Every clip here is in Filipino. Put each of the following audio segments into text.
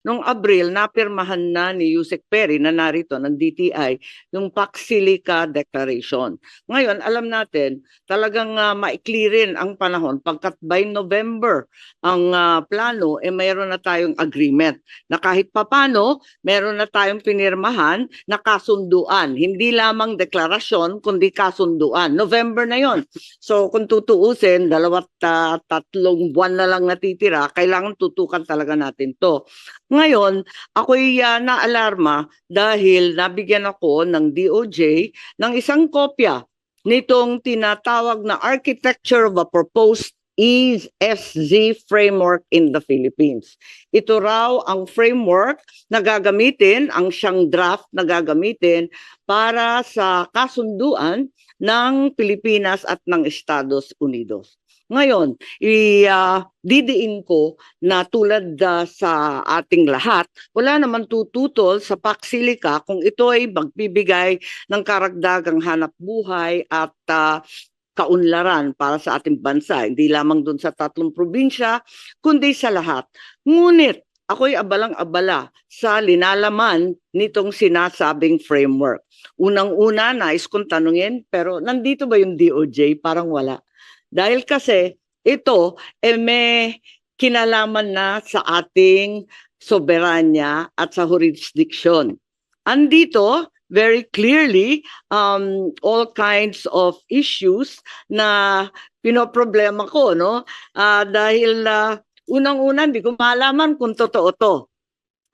Noong Abril, napirmahan na ni Yusek Perry na narito ng DTI yung Pax Silica Declaration. Ngayon, alam natin, talagang maikli rin ang panahon pagkat by November ang plano, mayroon na tayong agreement na kahit papano, meron na tayong pinirmahan na kasunduan. Hindi lamang deklarasyon, kundi kasunduan. November na yon. So kung tutuusin, 2-3 buwan na lang natitira, kailangan tutukan talaga natin to. Ngayon, ako'y naalarma dahil nabigyan ako ng DOJ ng isang kopya nitong tinatawag na Architecture of a Proposed ESG Framework in the Philippines. Ito raw ang framework na gagamitin, ang siyang draft na gagamitin para sa kasunduan ng Pilipinas at ng Estados Unidos. Ngayon, didiin ko na tulad sa ating lahat, wala naman tututol sa Pax Silica kung ito ay magbibigay ng karagdagang hanap buhay at kaunlaran para sa ating bansa. Hindi lamang dun sa 3 probinsya, kundi sa lahat. Ngunit, ako'y abalang-abala sa linalaman nitong sinasabing framework. Unang-una, nais kong tanungin, pero nandito ba yung DOJ? Parang wala. Dahil kasi ito may kinalaman na sa ating soberanya at sa jurisdiction. Andito, very clearly, all kinds of issues na pinoproblema ko, no? Dahil unang-una, hindi ko malaman kung totoo to.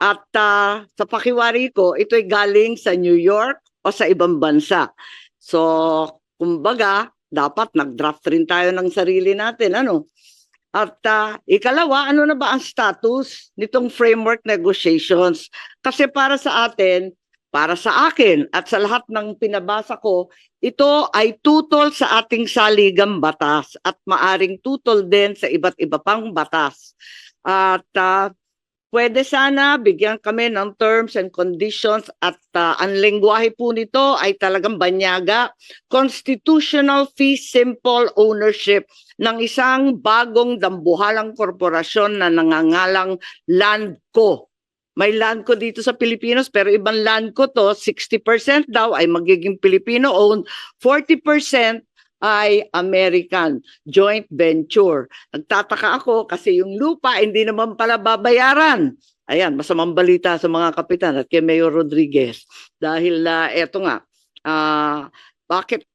At sa pakiwari ko, ito'y galing sa New York o sa ibang bansa. So, kumbaga, dapat nag-draft rin tayo ng sarili natin, ano? At ikalawa, ano na ba ang status nitong framework negotiations? Kasi para sa atin, para sa akin at sa lahat ng pinabasa ko, ito ay tutol sa ating saligang batas at maaring tutol din sa iba't iba pang batas. At pwede sana bigyan kami ng terms and conditions at ang lengguwahe po nito ay talagang banyaga. Constitutional fee simple ownership ng isang bagong dambuhalang korporasyon na nangangalang Landco. May Landco dito sa Pilipinas pero ibang Landco to, 60% daw ay magiging Filipino-owned, 40% ay American joint venture. Nagtataka ako kasi yung lupa hindi naman pala babayaran. Ayan, masamang balita sa mga kapitan at kay Mayor Rodriguez. Dahil eto nga, bakit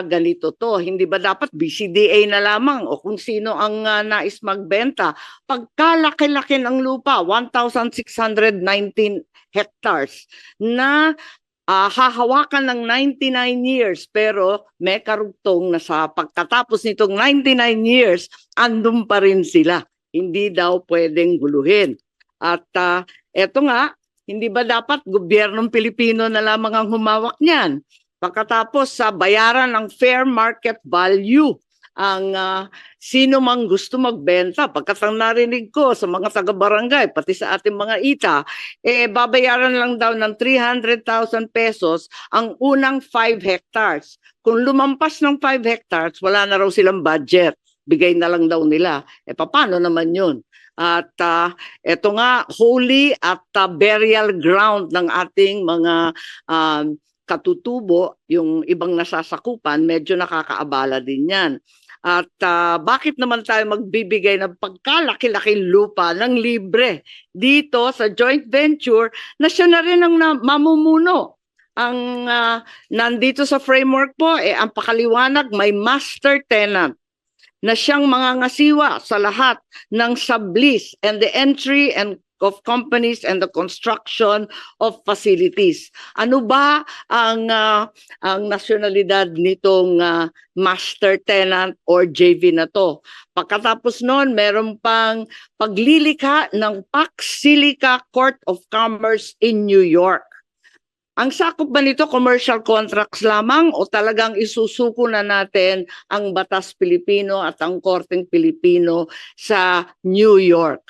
ganito to? Hindi ba dapat BCDA na lamang o kung sino ang nais magbenta? Pagkalaki-laki ng lupa, 1,619 hectares na hahawakan ng 99 years pero may karugtong na sa pagkatapos nitong 99 years, andun pa rin sila. Hindi daw pwedeng guluhin. At eto nga, hindi ba dapat gobyernong Pilipino na lamang ang humawak niyan? Pagkatapos sa bayaran ng fair market value ang sino mang gusto magbenta, pagkat ang narinig ko sa mga taga-barangay, pati sa ating mga ita, babayaran lang daw ng 300,000 pesos ang unang 5 hectares. Kung lumampas ng 5 hectares, wala na raw silang budget. Bigay na lang daw nila. Paano naman yun? At ito nga, holy at burial ground ng ating mga katutubo, yung ibang nasasakupan, medyo nakakaabala din yan. At bakit naman tayo magbibigay ng pagkalaki-laking lupa ng libre dito sa joint venture na siya na rin ang mamumuno? Ang nandito sa framework po, ang pakaliwanag, may master tenant na siyang mangangasiwa sa lahat ng sublease and the entry and of companies and the construction of facilities. Ano ba ang nasyonalidad nitong master tenant or JV na to? Pagkatapos noon, meron pang paglilikha ng Pax Silica Court of Commerce in New York. Ang sakop ba nito commercial contracts lamang o talagang isusuko na natin ang batas Pilipino at ang korteng Pilipino sa New York?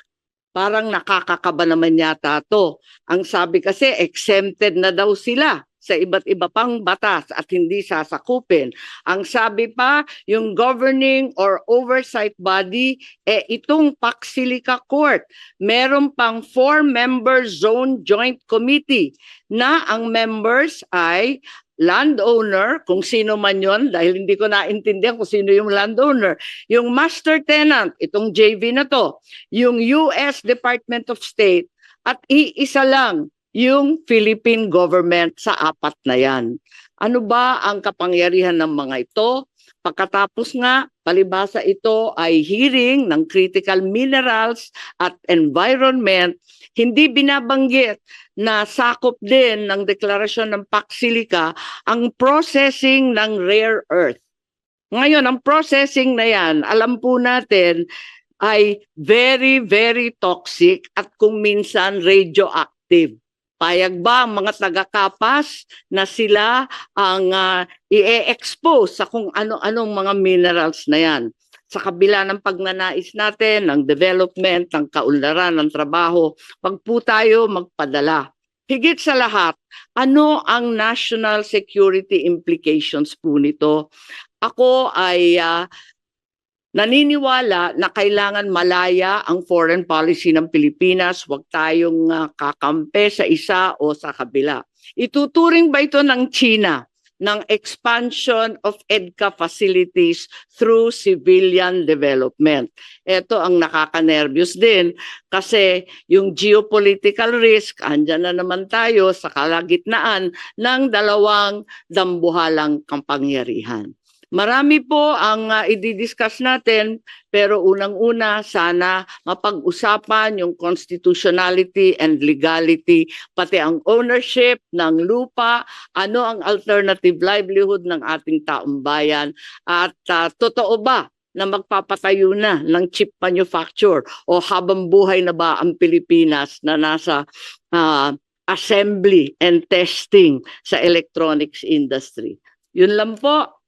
Parang nakakakaba naman yata to. Ang sabi kasi exempted na daw sila sa iba't iba pang batas at hindi sasakupin. Ang sabi pa, yung governing or oversight body, itong Pax Silica Court, meron pang 4-member zone joint committee na ang members ay landowner, kung sino man yon, dahil hindi ko naintindihan kung sino yung landowner, yung master tenant, itong JV na to, yung US Department of State, at iisa lang yung Philippine government sa 4 na yan. Ano ba ang kapangyarihan ng mga ito? Pagkatapos nga, palibhasa ito ay hearing ng critical minerals at environment, hindi binabanggit na sakop din ng deklarasyon ng Pax Silica ang processing ng rare earth. Ngayon, ang processing na yan, alam po natin, ay very, very toxic at kung minsan radioactive. Payag ba ang mga taga-kapas na sila ang i-expose sa kung ano-anong mga minerals na yan? Sa kabila ng pagnanais natin, ng development, ng kaunlaran, ng trabaho, wag po tayo magpadala. Higit sa lahat, ano ang national security implications po nito? Ako ay naniniwala na kailangan malaya ang foreign policy ng Pilipinas, huwag tayong kakampi sa isa o sa kabila. Ituturing ba ito ng China ng expansion of EDCA facilities through civilian development? Ito ang nakaka-nervyos din kasi yung geopolitical risk, andyan na naman tayo sa kalagitnaan ng dalawang dambuhalang kapangyarihan. Marami po ang i-discuss natin, pero unang-una sana mapag-usapan yung constitutionality and legality, pati ang ownership ng lupa, ano ang alternative livelihood ng ating taong bayan, at totoo ba na magpapatayo na ng chip manufacture o habang buhay na ba ang Pilipinas na nasa assembly and testing sa electronics industry? Yun lang po.